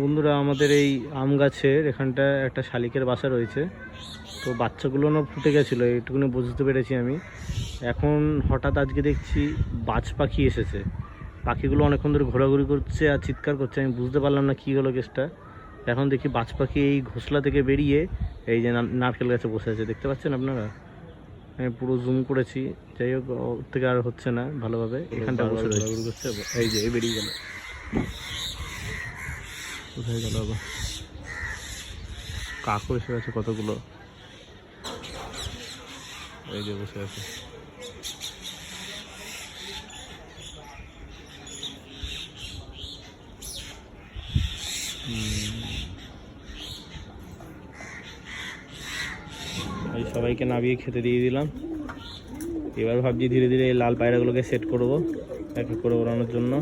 বন্ধুরা, আমাদের এই আম গাছের এখানটা একটা শালিকের বাসা রয়েছে। তো বাচ্চাগুলো না ফুটে গেছিলো, এইটুকুনি বুঝতে পেরেছি আমি। এখন হঠাৎ আজকে দেখছি বাজ পাখি এসেছে। পাখিগুলো অনেকক্ষণ ধরে ঘোরাঘুরি করছে আর চিৎকার করছে, আমি বুঝতে পারলাম না কী হলো কেসটা। এখন দেখি বাজ পাখি এই ঘোষলা থেকে বেরিয়ে এই যে নারকেল গাছে বসে আছে, দেখতে পাচ্ছেন আপনারা? আমি পুরো জুম করেছি, যাই হোক ওর থেকে আর হচ্ছে না ভালোভাবে। এখানটা বসে ঘোরাঘুরি করছে, এই যে বেরিয়ে গেল। কোথায় গেল আবার? কাকও এসে গেছে কতগুলো, এই যে বসে আছে। এই সবাইকে নামিয়ে খেতে দিয়ে দিলাম। এবার ভাবছি ধীরে ধীরে এই লাল পায়রাগুলোকে সেট করবো এক এক করে ওড়ানোর জন্য।